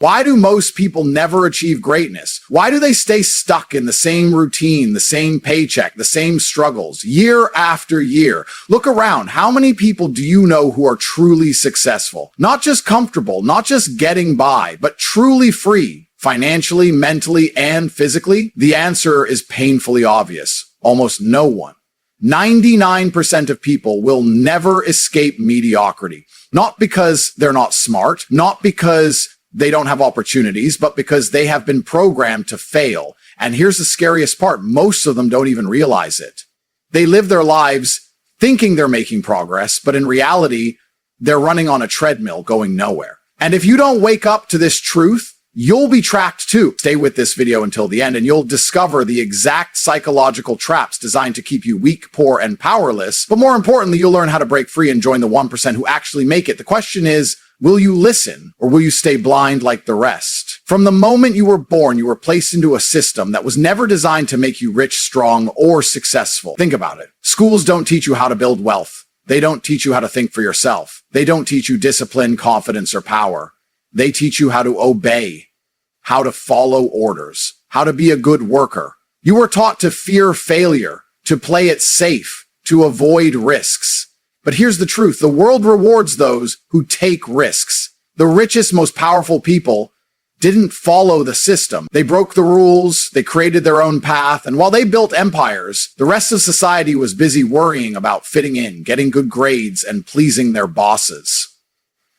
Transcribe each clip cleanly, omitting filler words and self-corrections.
Why do most people never achieve greatness? Why do they stay stuck in the same routine, the same paycheck, the same struggles, year after year? Look around. How many people do you know who are truly successful? Not just comfortable, not just getting by, but truly free, financially, mentally, and physically? The answer is painfully obvious. Almost no one. 99% of people will never escape mediocrity. Not because they're not smart, not because they don't have opportunities, but because they have been programmed to fail. And here's the scariest part. Most of them don't even realize it. They live their lives thinking they're making progress, but in reality, they're running on a treadmill going nowhere. And if you don't wake up to this truth, you'll be tracked too. Stay with this video until the end and you'll discover the exact psychological traps designed to keep you weak, poor, and powerless. But more importantly, you'll learn how to break free and join the 1% who actually make it. The question is, will you listen or will you stay blind like the rest? From the moment you were born, you were placed into a system that was never designed to make you rich, strong, or successful. Think about it. Schools don't teach you how to build wealth. They don't teach you how to think for yourself. They don't teach you discipline, confidence, or power. They teach you how to obey, how to follow orders, how to be a good worker. You were taught to fear failure, to play it safe, to avoid risks. But here's the truth. The world rewards those who take risks. The richest, most powerful people didn't follow the system. They broke the rules, they created their own path, and while they built empires, the rest of society was busy worrying about fitting in, getting good grades, and pleasing their bosses.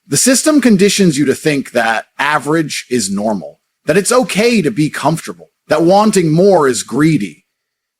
The system conditions you to think that average is normal, that it's okay to be comfortable, that wanting more is greedy.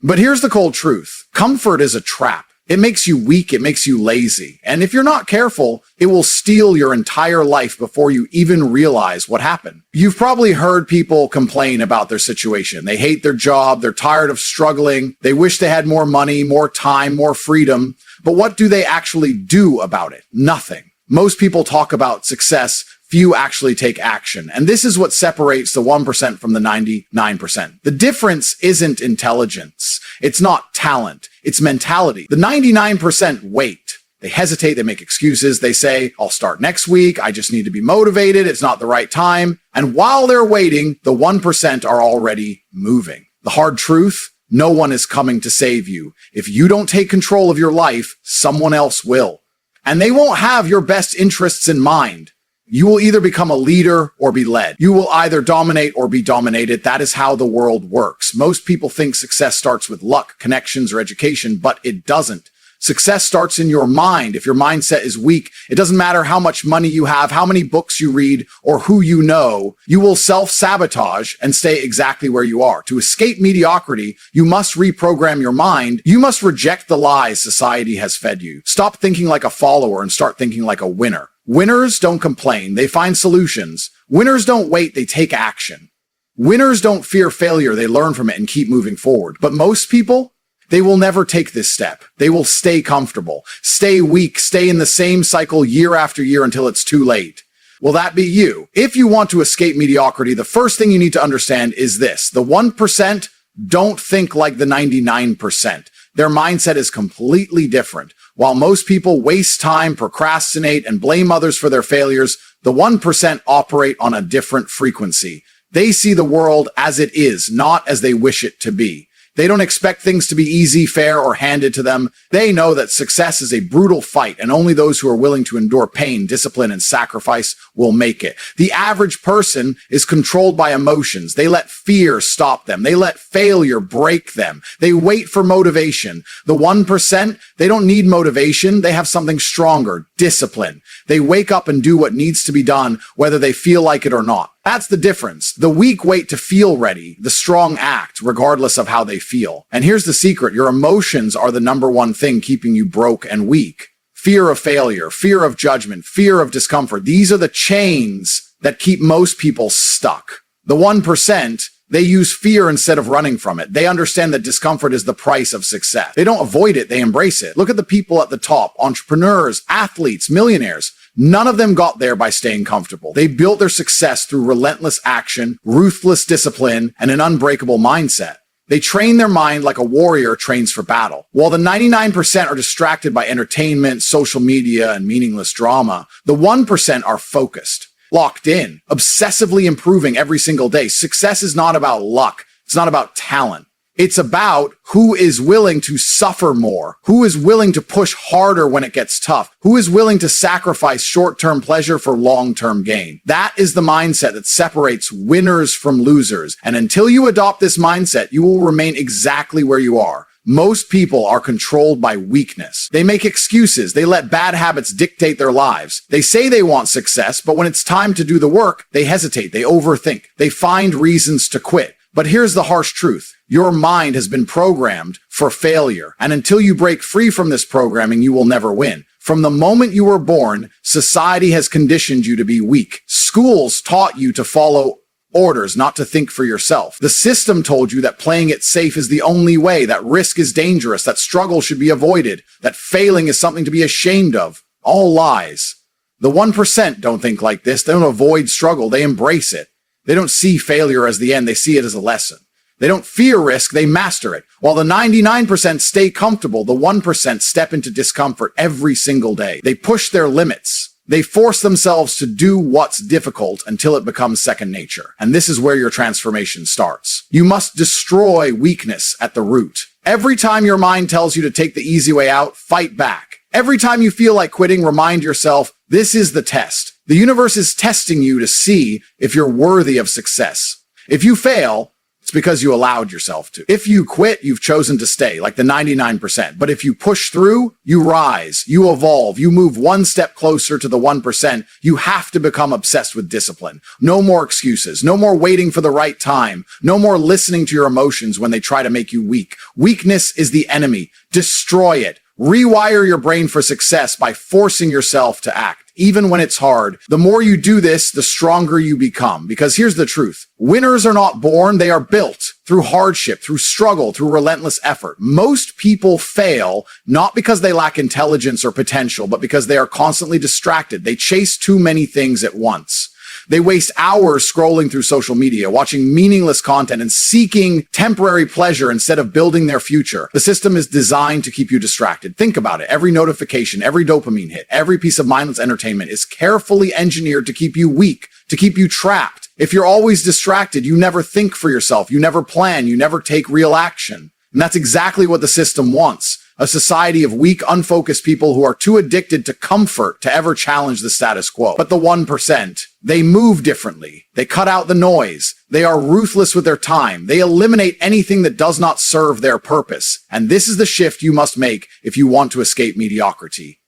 But here's the cold truth. Comfort is a trap. It makes you weak, it makes you lazy. And if you're not careful, it will steal your entire life before you even realize what happened. You've probably heard people complain about their situation. They hate their job, they're tired of struggling, they wish they had more money, more time, more freedom. But what do they actually do about it? Nothing. Most people talk about success, few actually take action. And this is what separates the 1% from the 99%. The difference isn't intelligence. It's not talent. It's mentality. The 99% wait. They hesitate. They make excuses. They say, I'll start next week. I just need to be motivated. It's not the right time. And while they're waiting, the 1% are already moving. The hard truth, no one is coming to save you. If you don't take control of your life, someone else will. And they won't have your best interests in mind. You will either become a leader or be led. You will either dominate or be dominated. That is how the world works. Most people think success starts with luck, connections, or education, but it doesn't. Success starts in your mind. If your mindset is weak, it doesn't matter how much money you have, how many books you read, or who you know, you will self-sabotage and stay exactly where you are. To escape mediocrity, you must reprogram your mind. You must reject the lies society has fed you. Stop thinking like a follower and start thinking like a winner. Winners don't complain, they find solutions. Winners don't wait, they take action. Winners don't fear failure, they learn from it and keep moving forward. But most people, they will never take this step. They will stay comfortable, stay weak, stay in the same cycle year after year until it's too late. Will that be you? If you want to escape mediocrity, the first thing you need to understand is this. The 1% don't think like the 99%. Their mindset is completely different. While most people waste time, procrastinate, and blame others for their failures, the 1% operate on a different frequency. They see the world as it is, not as they wish it to be. They don't expect things to be easy, fair, or handed to them. They know that success is a brutal fight, and only those who are willing to endure pain, discipline, and sacrifice will make it. The average person is controlled by emotions. They let fear stop them. They let failure break them. They wait for motivation. The 1%, they don't need motivation. They have something stronger, discipline. They wake up and do what needs to be done, whether they feel like it or not. That's the difference. The weak wait to feel ready. The strong act, regardless of how they feel. And here's the secret. Your emotions are the number one thing keeping you broke and weak. Fear of failure, fear of judgment, fear of discomfort. These are the chains that keep most people stuck. The 1%, they use fear instead of running from it. They understand that discomfort is the price of success. They don't avoid it, they embrace it. Look at the people at the top, entrepreneurs, athletes, millionaires. None of them got there by staying comfortable. They built their success through relentless action, ruthless discipline, and an unbreakable mindset. They train their mind like a warrior trains for battle. While the 99% are distracted by entertainment, social media, and meaningless drama, the 1% are focused. locked in, obsessively improving every single day. Success is not about luck. It's not about talent. It's about who is willing to suffer more, who is willing to push harder when it gets tough, who is willing to sacrifice short-term pleasure for long-term gain. That is the mindset that separates winners from losers. And until you adopt this mindset, you will remain exactly where you are. Most people are controlled by weakness. They make excuses. They let bad habits dictate their lives. They say they want success, but when it's time to do the work, they hesitate. They overthink. They find reasons to quit. But here's the harsh truth. Your mind has been programmed for failure. And until you break free from this programming, you will never win. From the moment you were born, society has conditioned you to be weak. Schools taught you to follow orders, not to think for yourself. The system told you that playing it safe is the only way, that risk is dangerous, that struggle should be avoided, that failing is something to be ashamed of. All lies. The 1% don't think like this. They don't avoid struggle. They embrace it. They don't see failure as the end. They see it as a lesson. They don't fear risk. They master it. While the 99% stay comfortable, the 1% step into discomfort every single day. They push their limits. They force themselves to do what's difficult until it becomes second nature. And this is where your transformation starts. You must destroy weakness at the root. Every time your mind tells you to take the easy way out, fight back. Every time you feel like quitting, remind yourself, this is the test. The universe is testing you to see if you're worthy of success. If you fail, it's because you allowed yourself to. If you quit, you've chosen to stay, like the 99%. But if you push through, you rise, you evolve, you move one step closer to the 1%. You have to become obsessed with discipline. No more excuses. No more waiting for the right time. No more listening to your emotions when they try to make you weak. Weakness is the enemy. Destroy it. Rewire your brain for success by forcing yourself to act. Even when it's hard, the more you do this, the stronger you become. Because here's the truth. Winners are not born, they are built through hardship, through struggle, through relentless effort. Most people fail not because they lack intelligence or potential, but because they are constantly distracted. They chase too many things at once. They waste hours scrolling through social media, watching meaningless content and seeking temporary pleasure instead of building their future. The system is designed to keep you distracted. Think about it. Every notification, every dopamine hit, every piece of mindless entertainment is carefully engineered to keep you weak, to keep you trapped. If you're always distracted, you never think for yourself, you never plan, you never take real action. And that's exactly what the system wants. A society of weak, unfocused people who are too addicted to comfort to ever challenge the status quo. But the 1%, they move differently. They cut out the noise. They are ruthless with their time. They eliminate anything that does not serve their purpose. And this is the shift you must make if you want to escape mediocrity.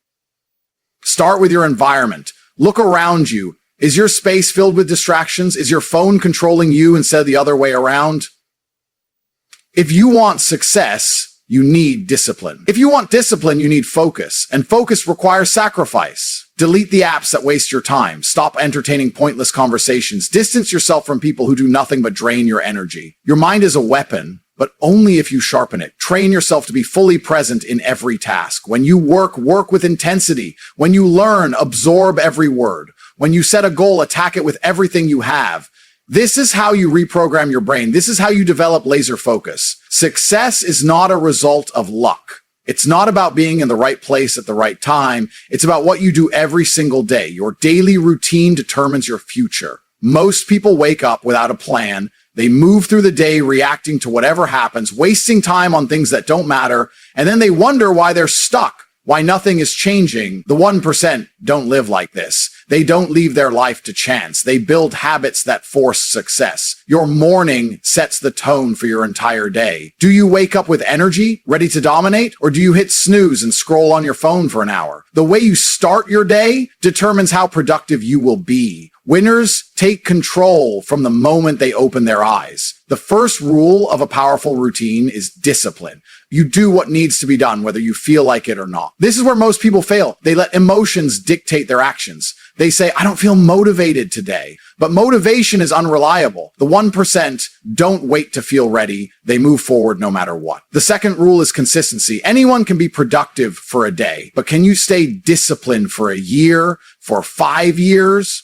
Start with your environment. Look around you. Is your space filled with distractions? Is your phone controlling you instead of the other way around? If you want success, you need discipline. If you want discipline, you need focus. And focus requires sacrifice. Delete the apps that waste your time. Stop entertaining pointless conversations. Distance yourself from people who do nothing but drain your energy. Your mind is a weapon, but only if you sharpen it. Train yourself to be fully present in every task. When you work, work with intensity. When you learn, absorb every word. When you set a goal, attack it with everything you have. This is how you reprogram your brain. This is how you develop laser focus. Success is not a result of luck. It's not about being in the right place at the right time. It's about what you do every single day. Your daily routine determines your future. Most people wake up without a plan. They move through the day reacting to whatever happens, wasting time on things that don't matter, and then they wonder why they're stuck, why nothing is changing. The 1% don't live like this. They don't leave their life to chance. They build habits that force success. Your morning sets the tone for your entire day. Do you wake up with energy, ready to dominate, or do you hit snooze and scroll on your phone for an hour? The way you start your day determines how productive you will be. Winners take control from the moment they open their eyes. The first rule of a powerful routine is discipline. You do what needs to be done, whether you feel like it or not. This is where most people fail. They let emotions dictate their actions. They say, I don't feel motivated today. But motivation is unreliable. The 1% don't wait to feel ready. They move forward no matter what. The second rule is consistency. Anyone can be productive for a day, but can you stay disciplined for a year, for 5 years?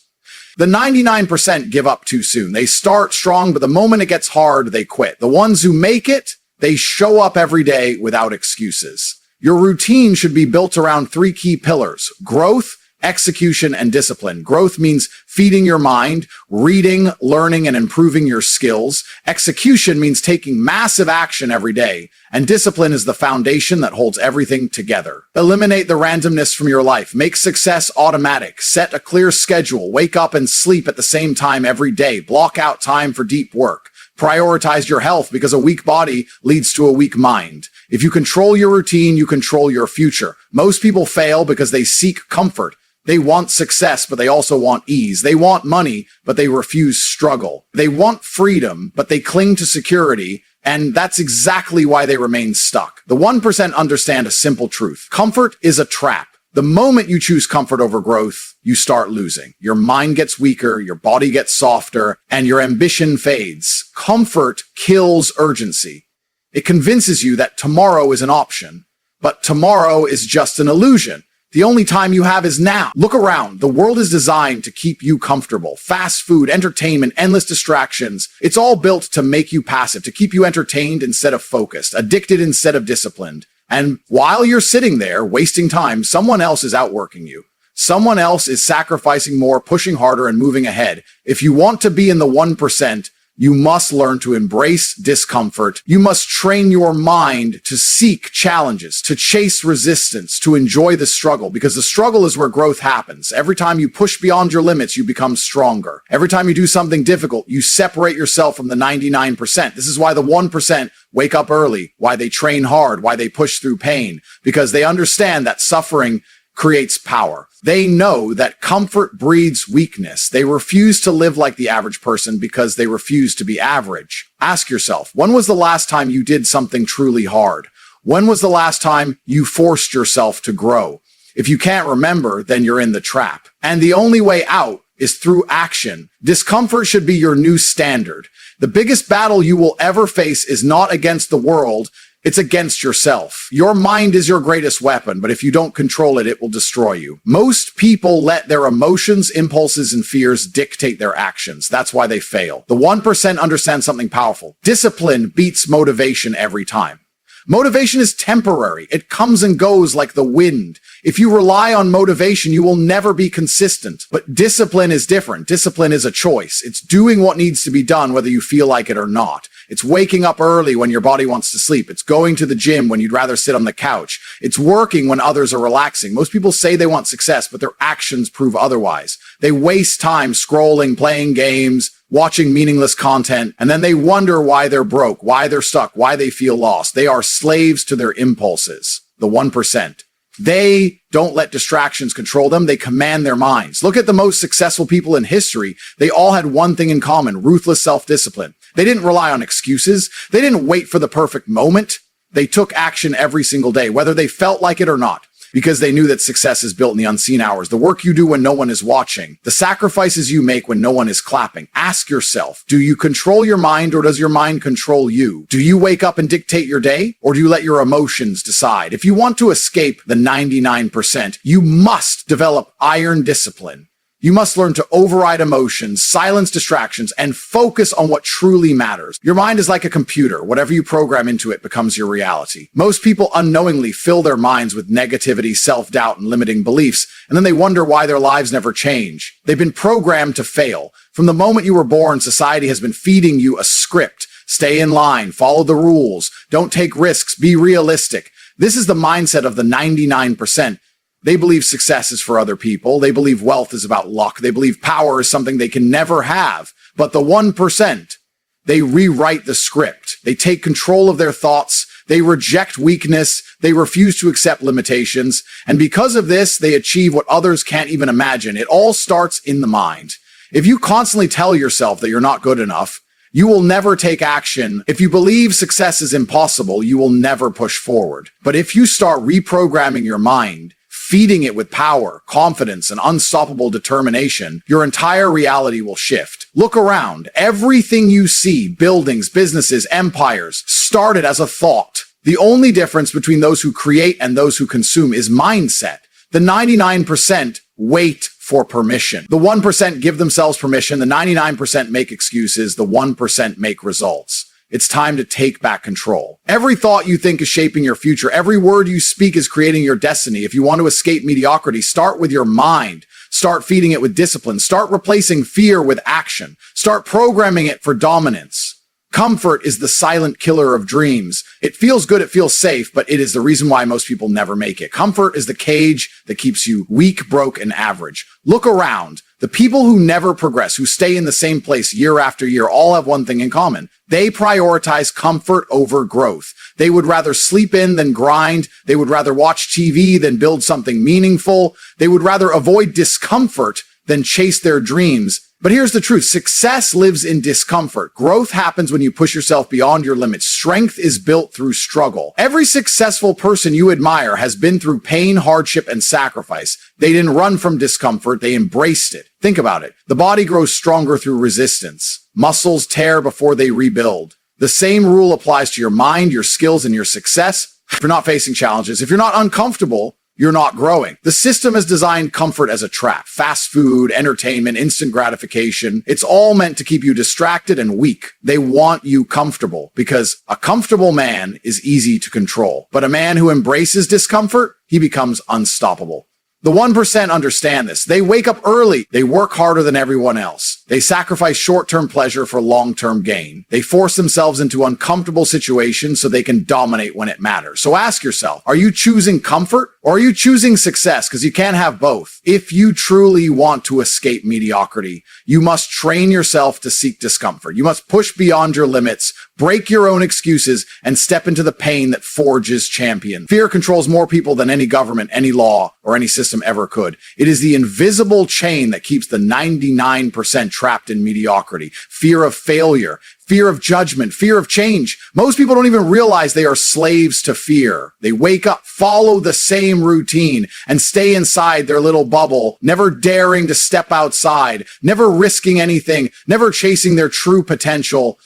The 99% give up too soon. They start strong, but the moment it gets hard, they quit. The ones who make it, they show up every day without excuses. Your routine should be built around 3 key pillars: growth, execution, and discipline. Growth means feeding your mind, reading, learning, and improving your skills. Execution means taking massive action every day. And discipline is the foundation that holds everything together. Eliminate the randomness from your life. Make success automatic. Set a clear schedule. Wake up and sleep at the same time every day. Block out time for deep work. Prioritize your health, because a weak body leads to a weak mind. If you control your routine, you control your future. Most people fail because they seek comfort. They want success, but they also want ease. They want money, but they refuse struggle. They want freedom, but they cling to security. And that's exactly why they remain stuck. The 1% understand a simple truth. Comfort is a trap. The moment you choose comfort over growth, you start losing. Your mind gets weaker, your body gets softer, and your ambition fades. Comfort kills urgency. It convinces you that tomorrow is an option, but tomorrow is just an illusion. The only time you have is now. Look around. The world is designed to keep you comfortable. Fast food, entertainment, endless distractions. It's all built to make you passive, to keep you entertained instead of focused, addicted instead of disciplined. And while you're sitting there wasting time, someone else is outworking you. Someone else is sacrificing more, pushing harder, and moving ahead. If you want to be in the 1%, you must learn to embrace discomfort. You must train your mind to seek challenges, to chase resistance, to enjoy the struggle, because the struggle is where growth happens. Every time you push beyond your limits, you become stronger. Every time you do something difficult, you separate yourself from the 99%. This is why the 1% wake up early, why they train hard, why they push through pain, because they understand that suffering creates power. They know that comfort breeds weakness. They refuse to live like the average person because they refuse to be average. Ask yourself, when was the last time you did something truly hard? When was the last time you forced yourself to grow? If you can't remember, then you're in the trap. And the only way out is through action. Discomfort should be your new standard. The biggest battle you will ever face is not against the world. It's against yourself. Your mind is your greatest weapon, but if you don't control it, it will destroy you. Most people let their emotions, impulses, and fears dictate their actions. That's why they fail. The 1% understand something powerful. Discipline beats motivation every time. Motivation is temporary. It comes and goes like the wind. If you rely on motivation, you will never be consistent. But discipline is different. Discipline is a choice. It's doing what needs to be done, whether you feel like it or not. It's waking up early when your body wants to sleep. It's going to the gym when you'd rather sit on the couch. It's working when others are relaxing. Most people say they want success, but their actions prove otherwise. They waste time scrolling, playing games, watching meaningless content, and then they wonder why they're broke, why they're stuck, why they feel lost. They are slaves to their impulses, the 1%. They don't let distractions control them. They command their minds. Look at the most successful people in history. They all had one thing in common: ruthless self-discipline. They didn't rely on excuses. They didn't wait for the perfect moment. They took action every single day, whether they felt like it or not, because they knew that success is built in the unseen hours, the work you do when no one is watching, the sacrifices you make when no one is clapping. Ask yourself, do you control your mind, or does your mind control you? Do you wake up and dictate your day, or do you let your emotions decide? If you want to escape the 99%, you must develop iron discipline. You must learn to override emotions, silence distractions, and focus on what truly matters. Your mind is like a computer. Whatever you program into it becomes your reality. Most people unknowingly fill their minds with negativity, self-doubt, and limiting beliefs, and then they wonder why their lives never change. They've been programmed to fail. From the moment you were born, society has been feeding you a script. Stay in line, follow the rules, don't take risks, be realistic. This is the mindset of the 99%. They believe success is for other people. They believe wealth is about luck. They believe power is something they can never have. But the 1%, they rewrite the script. They take control of their thoughts. They reject weakness. They refuse to accept limitations. And because of this, they achieve what others can't even imagine. It all starts in the mind. If you constantly tell yourself that you're not good enough, you will never take action. If you believe success is impossible, you will never push forward. But if you start reprogramming your mind, feeding it with power, confidence, and unstoppable determination, your entire reality will shift. Look around. Everything you see, buildings, businesses, empires, started as a thought. The only difference between those who create and those who consume is mindset. The 99% wait for permission. The 1% give themselves permission. The 99% make excuses. The 1% make results. It's time to take back control. Every thought you think is shaping your future. Every word you speak is creating your destiny. If you want to escape mediocrity, start with your mind. Start feeding it with discipline. Start replacing fear with action. Start programming it for dominance. Comfort is the silent killer of dreams. It feels good, it feels safe, but it is the reason why most people never make it. Comfort is the cage that keeps you weak, broke, and average. Look around. The people who never progress, who stay in the same place year after year, all have one thing in common. They prioritize comfort over growth. They would rather sleep in than grind. They would rather watch TV than build something meaningful. They would rather avoid discomfort than chase their dreams. But here's the truth. Success lives in discomfort. Growth happens when you push yourself beyond your limits. Strength is built through struggle. Every successful person you admire has been through pain, hardship, and sacrifice. They didn't run from discomfort. They embraced it. Think about it. The body grows stronger through resistance. Muscles tear before they rebuild. The same rule applies to your mind, your skills, and your success. If you're not facing challenges, if you're not uncomfortable, you're not growing. The system has designed comfort as a trap. Fast food, entertainment, instant gratification. It's all meant to keep you distracted and weak. They want you comfortable because a comfortable man is easy to control. But a man who embraces discomfort, he becomes unstoppable. The 1% understand this. They wake up early. They work harder than everyone else. They sacrifice short-term pleasure for long-term gain. They force themselves into uncomfortable situations so they can dominate when it matters. So ask yourself, are you choosing comfort or are you choosing success? Because you can't have both. If you truly want to escape mediocrity, you must train yourself to seek discomfort. You must push beyond your limits, break your own excuses, and step into the pain that forges champions. Fear controls more people than any government, any law, or any system ever could. It is the invisible chain that keeps the 99% trapped in mediocrity. Fear of failure, fear of judgment, fear of change. Most people don't even realize they are slaves to fear. They wake up, follow the same routine, and stay inside their little bubble, never daring to step outside, never risking anything, never chasing their true potential.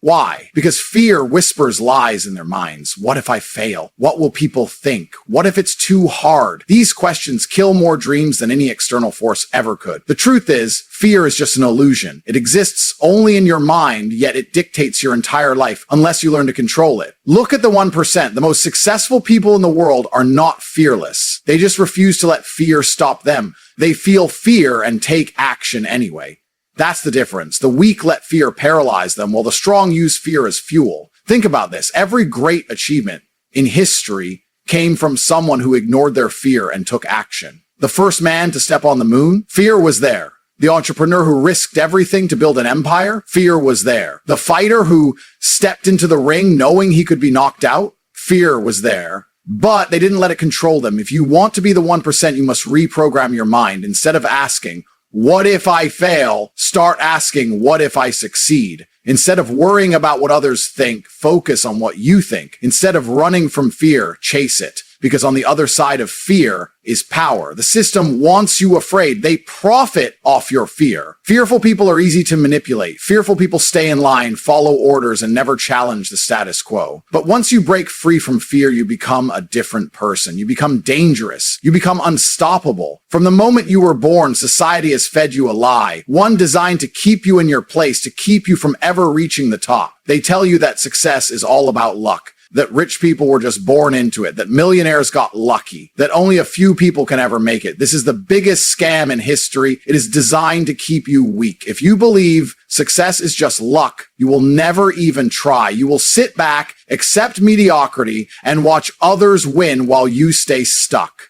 Why? Because fear whispers lies in their minds. What if I fail? What will people think? What if it's too hard? These questions kill more dreams than any external force ever could. The truth is, fear is just an illusion. It exists only in your mind, yet it dictates your entire life unless you learn to control it. Look at the 1%. The most successful people in the world are not fearless. They just refuse to let fear stop them. They feel fear and take action anyway. That's the difference. The weak let fear paralyze them, while the strong use fear as fuel. Think about this. Every great achievement in history came from someone who ignored their fear and took action. The first man to step on the moon, fear was there. The entrepreneur who risked everything to build an empire, fear was there. The fighter who stepped into the ring knowing he could be knocked out, fear was there. But they didn't let it control them. If you want to be the 1%, you must reprogram your mind. Instead of asking, what if I fail? Start asking, what if I succeed? Instead of worrying about what others think, focus on what you think. Instead of running from fear, chase it. Because on the other side of fear is power. The system wants you afraid. They profit off your fear. Fearful people are easy to manipulate. Fearful people stay in line, follow orders, and never challenge the status quo. But once you break free from fear, you become a different person. You become dangerous. You become unstoppable. From the moment you were born, society has fed you a lie. One designed to keep you in your place, to keep you from ever reaching the top. They tell you that success is all about luck, that rich people were just born into it, that millionaires got lucky, that only a few people can ever make it. This is the biggest scam in history. It is designed to keep you weak. If you believe success is just luck, you will never even try. You will sit back, accept mediocrity, and watch others win while you stay stuck.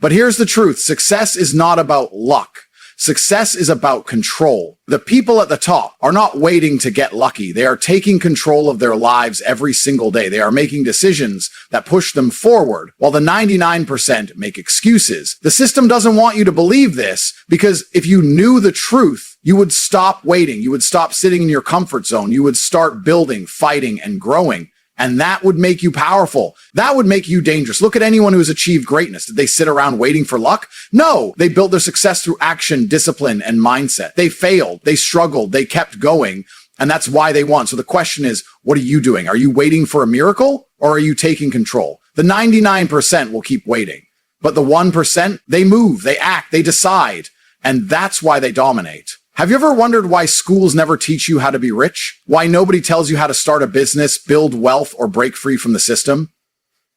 But here's the truth. Success is not about luck. Success is about control. The people at the top are not waiting to get lucky. They are taking control of their lives every single day. They are making decisions that push them forward, while the 99% make excuses. The system doesn't want you to believe this, because if you knew the truth, you would stop waiting. You would stop sitting in your comfort zone. You would start building, fighting, and growing. And that would make you powerful. That would make you dangerous. Look at anyone who has achieved greatness. Did they sit around waiting for luck? No, they built their success through action, discipline, and mindset. They failed. They struggled. They kept going. And that's why they won. So the question is, what are you doing? Are you waiting for a miracle, or are you taking control? The 99% will keep waiting, but the 1%, they move, they act, they decide. And that's why they dominate. Have you ever wondered why schools never teach you how to be rich? Why nobody tells you how to start a business, build wealth, or break free from the system?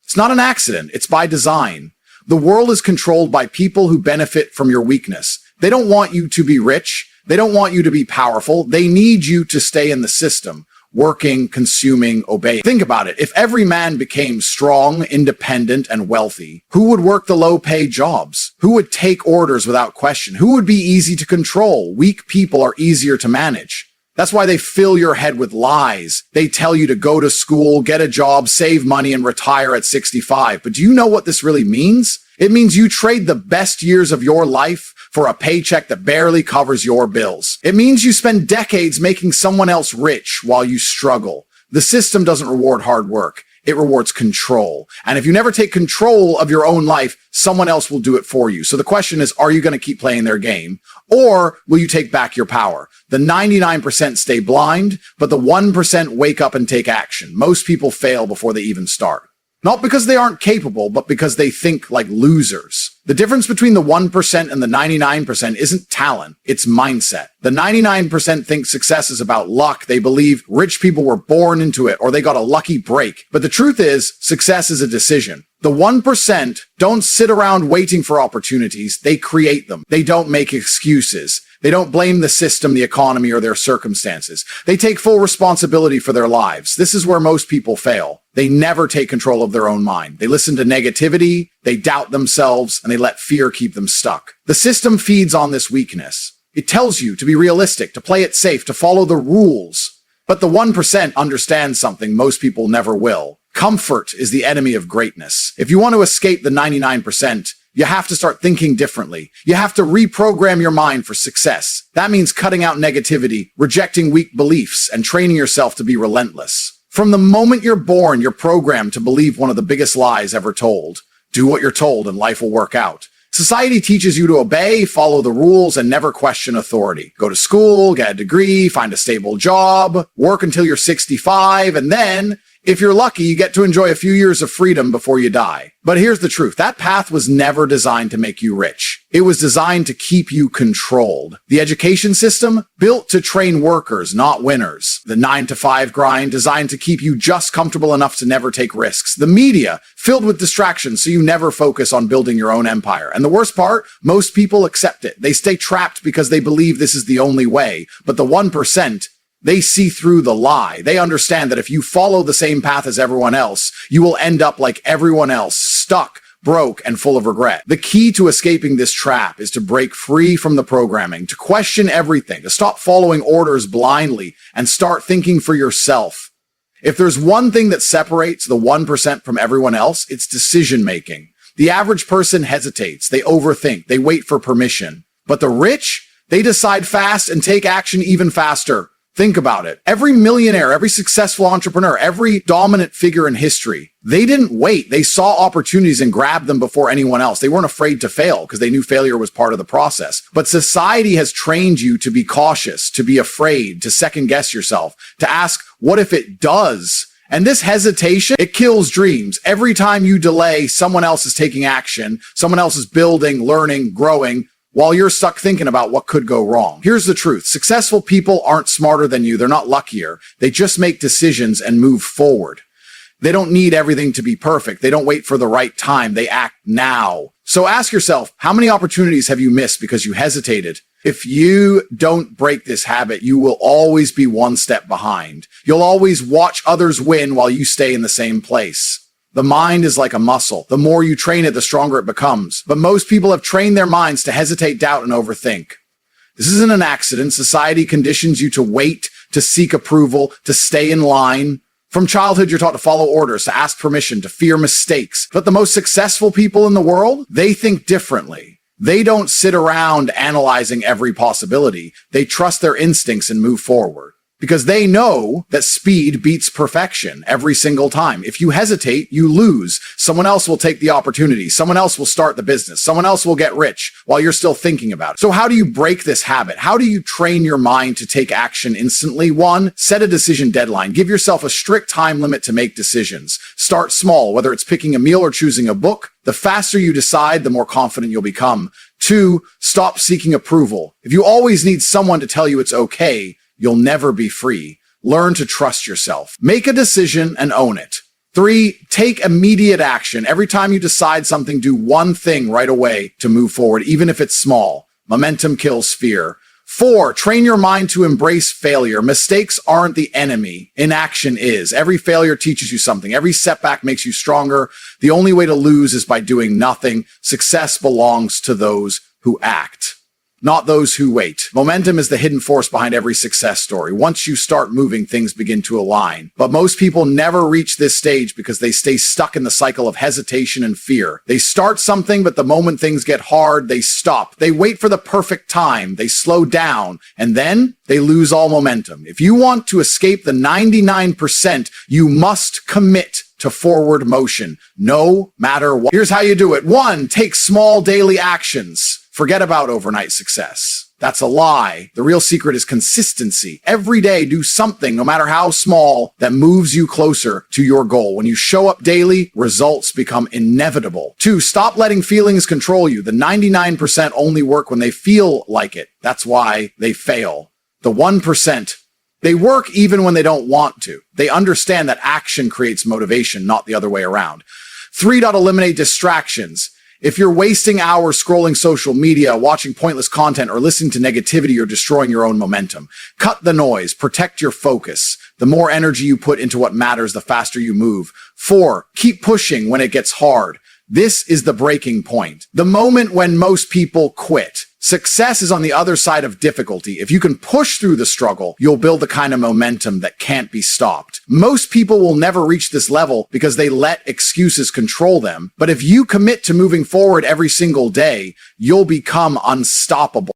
It's not an accident. It's by design. The world is controlled by people who benefit from your weakness. They don't want you to be rich. They don't want you to be powerful. They need you to stay in the system, working, consuming, obeying. Think about it. If every man became strong, independent, and wealthy, who would work the low-paid jobs? Who would take orders without question? Who would be easy to control? Weak people are easier to manage. That's why they fill your head with lies. They tell you to go to school, get a job, save money, and retire at 65. But do you know what this really means? It means you trade the best years of your life for a paycheck that barely covers your bills. It means you spend decades making someone else rich while you struggle. The system doesn't reward hard work. It rewards control. And if you never take control of your own life, someone else will do it for you. So the question is, are you going to keep playing their game? Or will you take back your power? The 99% stay blind, but the 1% wake up and take action. Most people fail before they even start. Not because they aren't capable, but because they think like losers. The difference between the 1% and the 99% isn't talent, it's mindset. The 99% think success is about luck. They believe rich people were born into it or they got a lucky break. But the truth is, success is a decision. The 1% don't sit around waiting for opportunities. They create them. They don't make excuses. They don't blame the system, the economy, or their circumstances. They take full responsibility for their lives. This is where most people fail. They never take control of their own mind. They listen to negativity, they doubt themselves, and they let fear keep them stuck. The system feeds on this weakness. It tells you to be realistic, to play it safe, to follow the rules. But the 1% understands something most people never will. Comfort is the enemy of greatness. If you want to escape the 99%, you have to start thinking differently. You have to reprogram your mind for success. That means cutting out negativity, rejecting weak beliefs, and training yourself to be relentless. From the moment you're born, you're programmed to believe one of the biggest lies ever told. Do what you're told and life will work out. Society teaches you to obey, follow the rules, and never question authority. Go to school, get a degree, find a stable job, work until you're 65, and then, if you're lucky, you get to enjoy a few years of freedom before you die. But here's the truth. That path was never designed to make you rich. It was designed to keep you controlled. The education system, built to train workers, not winners. The 9-to-5 grind, designed to keep you just comfortable enough to never take risks. The media, filled with distractions so you never focus on building your own empire. And the worst part, most people accept it. They stay trapped because they believe this is the only way. But the 1%, they see through the lie. They understand that if you follow the same path as everyone else, you will end up like everyone else, stuck, broke, and full of regret. The key to escaping this trap is to break free from the programming, to question everything, to stop following orders blindly, and start thinking for yourself. If there's one thing that separates the 1% from everyone else, it's decision-making. The average person hesitates, they overthink, they wait for permission. But the rich, they decide fast and take action even faster. Think about it. Every millionaire, every successful entrepreneur, every dominant figure in history, they didn't wait. They saw opportunities and grabbed them before anyone else. They weren't afraid to fail because they knew failure was part of the process. But society has trained you to be cautious, to be afraid, to second guess yourself, to ask, what if it does? And this hesitation, it kills dreams. Every time you delay, someone else is taking action, someone else is building, learning, growing, while you're stuck thinking about what could go wrong. Here's the truth. Successful people aren't smarter than you. They're not luckier. They just make decisions and move forward. They don't need everything to be perfect. They don't wait for the right time. They act now. So ask yourself, how many opportunities have you missed because you hesitated? If you don't break this habit, you will always be one step behind. You'll always watch others win while you stay in the same place. The mind is like a muscle. The more you train it, the stronger it becomes. But most people have trained their minds to hesitate, doubt, and overthink. This isn't an accident. Society conditions you to wait, to seek approval, to stay in line. From childhood, you're taught to follow orders, to ask permission, to fear mistakes. But the most successful people in the world, they think differently. They don't sit around analyzing every possibility. They trust their instincts and move forward. Because they know that speed beats perfection every single time. If you hesitate, you lose. Someone else will take the opportunity. Someone else will start the business. Someone else will get rich while you're still thinking about it. So how do you break this habit? How do you train your mind to take action instantly? 1, set a decision deadline. Give yourself a strict time limit to make decisions. Start small, whether it's picking a meal or choosing a book. The faster you decide, the more confident you'll become. 2, stop seeking approval. If you always need someone to tell you it's okay, you'll never be free. Learn to trust yourself. Make a decision and own it. 3, take immediate action. Every time you decide something, do one thing right away to move forward, even if it's small. Momentum kills fear. 4, train your mind to embrace failure. Mistakes aren't the enemy. Inaction is. Every failure teaches you something. Every setback makes you stronger. The only way to lose is by doing nothing. Success belongs to those who act, not those who wait. Momentum is the hidden force behind every success story. Once you start moving, things begin to align. But most people never reach this stage because they stay stuck in the cycle of hesitation and fear. They start something, but the moment things get hard, they stop. They wait for the perfect time. They slow down, and then they lose all momentum. If you want to escape the 99%, you must commit to forward motion, no matter what. Here's how you do it. 1, take small daily actions. Forget about overnight success. That's a lie. The real secret is consistency. Every day, do something, no matter how small, that moves you closer to your goal. When you show up daily, results become inevitable. 2, stop letting feelings control you. The 99% only work when they feel like it. That's why they fail. The 1%, they work even when they don't want to. They understand that action creates motivation, not the other way around. 3, eliminate distractions. If you're wasting hours scrolling social media, watching pointless content, or listening to negativity, you're destroying your own momentum. Cut the noise. Protect your focus. The more energy you put into what matters, the faster you move. 4, keep pushing when it gets hard. This is the breaking point. The moment when most people quit. Success is on the other side of difficulty. If you can push through the struggle, you'll build the kind of momentum that can't be stopped. Most people will never reach this level because they let excuses control them. But if you commit to moving forward every single day, you'll become unstoppable.